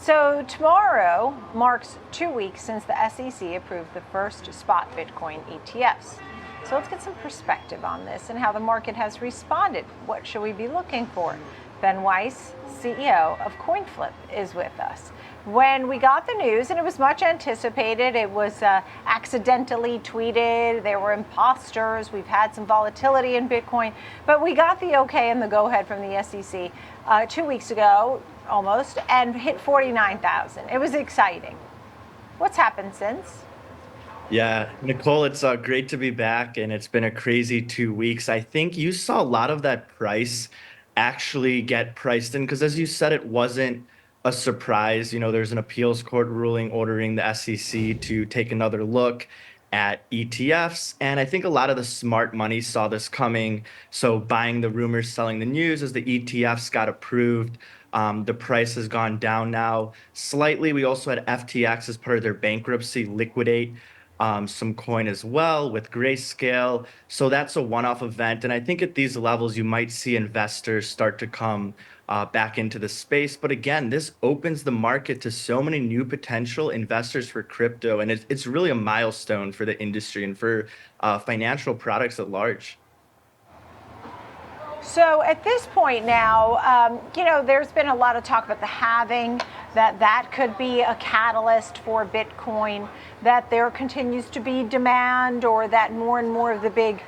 So tomorrow marks 2 weeks since the SEC approved the first Spot Bitcoin ETFs. So let's get some perspective on this and how the market has responded. What should we be looking for? Ben Weiss, CEO of CoinFlip, is with us. When we got the news, and it was much anticipated, it was accidentally tweeted, there were imposters, we've had some volatility in Bitcoin, but we got the okay and the go-ahead from the SEC 2 weeks ago, almost, and hit 49,000. It was exciting. What's happened since? Yeah, Nicole, it's great to be back, and it's been a crazy 2 weeks. I think you saw a lot of that price actually get priced in because, as you said, it wasn't a surprise. There's an appeals court ruling ordering the SEC to take another look at ETFs, and I think a lot of the smart money saw this coming. So, buying the rumors, selling the news as the ETFs got approved. The price has gone down now slightly. We also had FTX as part of their bankruptcy liquidate some coin as well with Grayscale. So that's a one-off event. And I think at these levels, you might see investors start to come back into the space. But again, this opens the market to so many new potential investors for crypto. And it's really a milestone for the industry and for financial products at large. So at this point now, there's been a lot of talk about the halving, that could be a catalyst for Bitcoin, that there continues to be demand, or that more and more of the big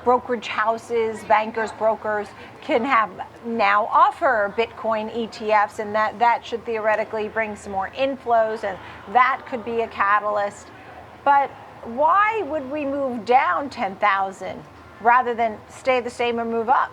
brokerage houses, bankers, brokers can have now offer Bitcoin ETFs, and that should theoretically bring some more inflows, and that could be a catalyst. But why would we move down 10,000 rather than stay the same or move up?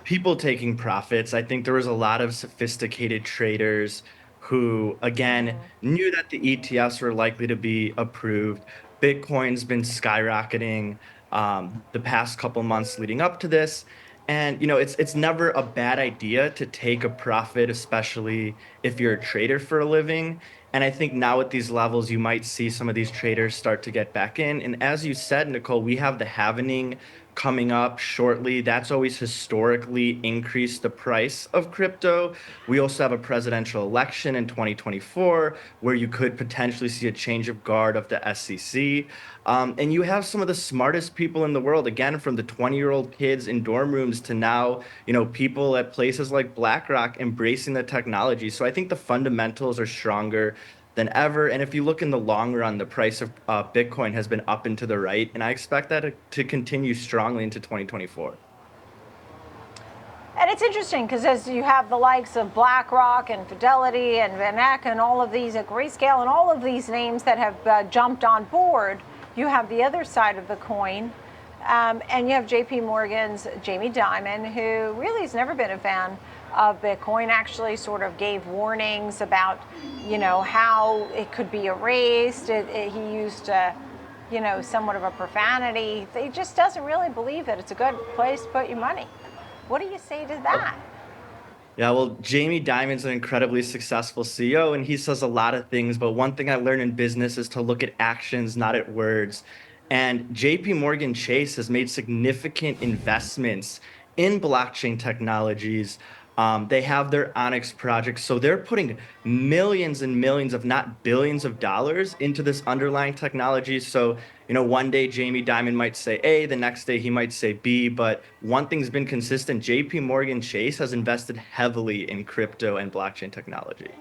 People taking profits. I think there was a lot of sophisticated traders who, again, knew that the ETFs were likely to be approved. Bitcoin's been skyrocketing the past couple months leading up to this. And it's never a bad idea to take a profit, especially if you're a trader for a living. And I think now at these levels, you might see some of these traders start to get back in. And as you said, Nicole, we have the halvening coming up shortly. That's always historically increased the price of crypto. We also have a presidential election in 2024 where you could potentially see a change of guard of the SEC. And you have some of the smartest people in the world, again, from the 20-year-old kids in dorm rooms to now, people at places like BlackRock embracing the technology. So I think the fundamentals are stronger than ever. And if you look in the long run, the price of Bitcoin has been up and to the right. And I expect that to continue strongly into 2024. And it's interesting because as you have the likes of BlackRock and Fidelity and Van Eck and all of these at Grayscale and all of these names that have jumped on board, you have the other side of the coin. And you have JPMorgan's Jamie Dimon, who really has never been a fan of Bitcoin, actually sort of gave warnings about, how it could be erased. He used, somewhat of a profanity. He just doesn't really believe that it's a good place to put your money. What do you say to that? Yeah, well, Jamie Dimon's an incredibly successful CEO, and he says a lot of things. But one thing I learned in business is to look at actions, not at words. And JP Morgan Chase has made significant investments in blockchain technologies. They have their Onyx project. So they're putting millions and millions, if not billions of dollars into this underlying technology. So, one day Jamie Dimon might say A, the next day he might say B. But one thing's been consistent: JP Morgan Chase has invested heavily in crypto and blockchain technology.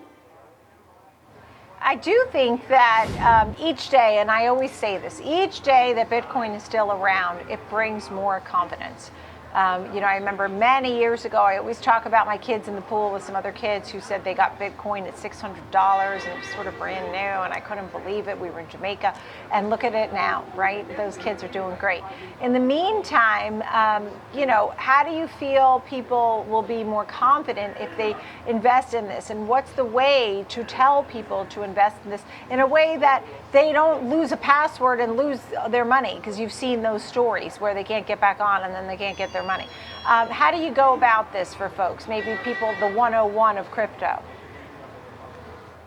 I do think that each day, and I always say this, each day that Bitcoin is still around, it brings more confidence. I remember many years ago, I always talk about my kids in the pool with some other kids who said they got Bitcoin at $600 and it was sort of brand new, and I couldn't believe it. We were in Jamaica, and look at it now, right? Those kids are doing great. In the meantime, how do you feel people will be more confident if they invest in this? And what's the way to tell people to invest in this in a way that they don't lose a password and lose their money? Because you've seen those stories where they can't get back on and then they can't get their money. How do you go about this for folks? Maybe people, the 101 of crypto.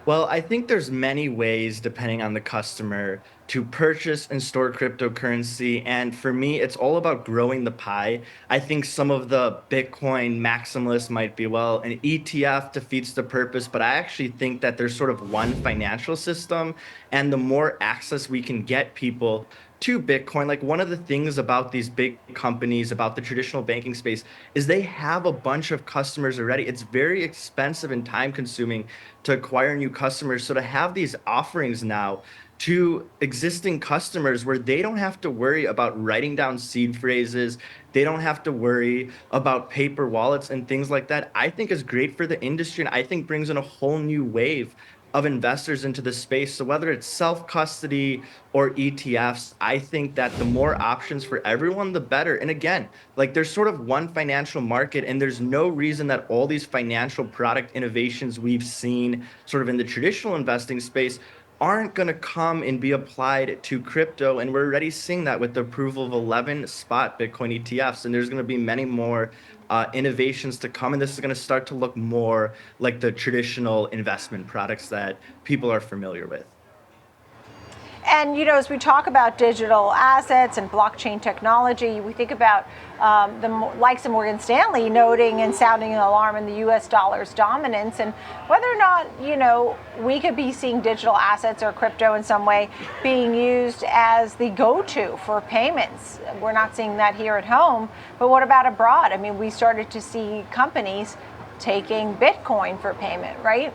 Well, I think there's many ways, depending on the customer, to purchase and store cryptocurrency. And for me, it's all about growing the pie. I think some of the Bitcoin maximalists might be, well, an ETF defeats the purpose, but I actually think that there's sort of one financial system, and the more access we can get people to Bitcoin, like one of the things about these big companies, about the traditional banking space, is they have a bunch of customers already. It's very expensive and time consuming to acquire new customers. So to have these offerings now to existing customers where they don't have to worry about writing down seed phrases, they don't have to worry about paper wallets and things like that, I think is great for the industry and I think brings in a whole new wave of investors into the space. So whether it's self-custody or ETFs, I think that the more options for everyone, the better. And again, like there's sort of one financial market, and there's no reason that all these financial product innovations we've seen sort of in the traditional investing space aren't going to come and be applied to crypto. And we're already seeing that with the approval of 11 spot Bitcoin ETFs. And there's going to be many more innovations to come. And this is going to start to look more like the traditional investment products that people are familiar with. And as we talk about digital assets and blockchain technology, we think about the likes of Morgan Stanley noting and sounding an alarm in the U.S. dollar's dominance, and whether or not we could be seeing digital assets or crypto in some way being used as the go-to for payments. We're not seeing that here at home, but what about abroad? I mean, we started to see companies taking Bitcoin for payment, right?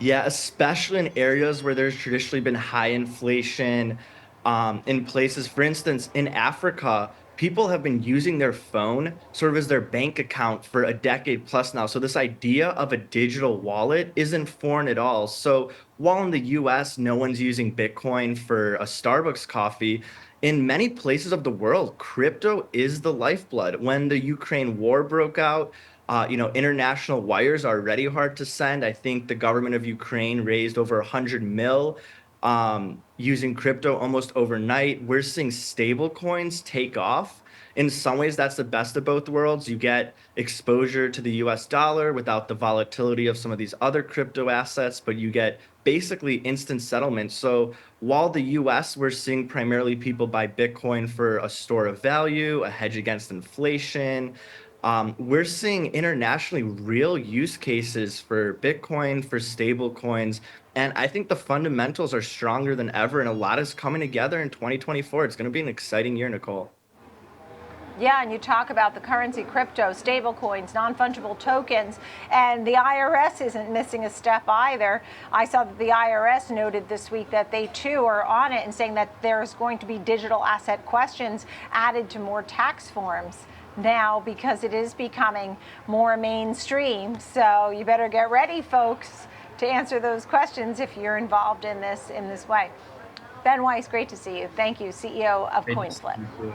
Yeah, especially in areas where there's traditionally been high inflation, in places, for instance, in Africa, people have been using their phone sort of as their bank account for a decade plus now. So this idea of a digital wallet isn't foreign at all. So while in the US, no one's using Bitcoin for a Starbucks coffee, in many places of the world, crypto is the lifeblood. When the Ukraine war broke out, international wires are already hard to send. I think the government of Ukraine raised over 100 mil using crypto almost overnight. We're seeing stable coins take off. In some ways, that's the best of both worlds. You get exposure to the US dollar without the volatility of some of these other crypto assets, but you get basically instant settlement. So while the US, we're seeing primarily people buy Bitcoin for a store of value, a hedge against inflation, we're seeing internationally real use cases for Bitcoin, for stable coins. And I think the fundamentals are stronger than ever. And a lot is coming together in 2024. It's going to be an exciting year, Nicole. Yeah, and you talk about the currency, crypto, stable coins, non-fungible tokens, and the IRS isn't missing a step either. I saw that the IRS noted this week that they too are on it and saying that there's going to be digital asset questions added to more tax forms now because it is becoming more mainstream. So you better get ready, folks, to answer those questions if you're involved in this way. Ben Weiss, great to see you. Thank you, CEO of Great to see CoinFlip. you too.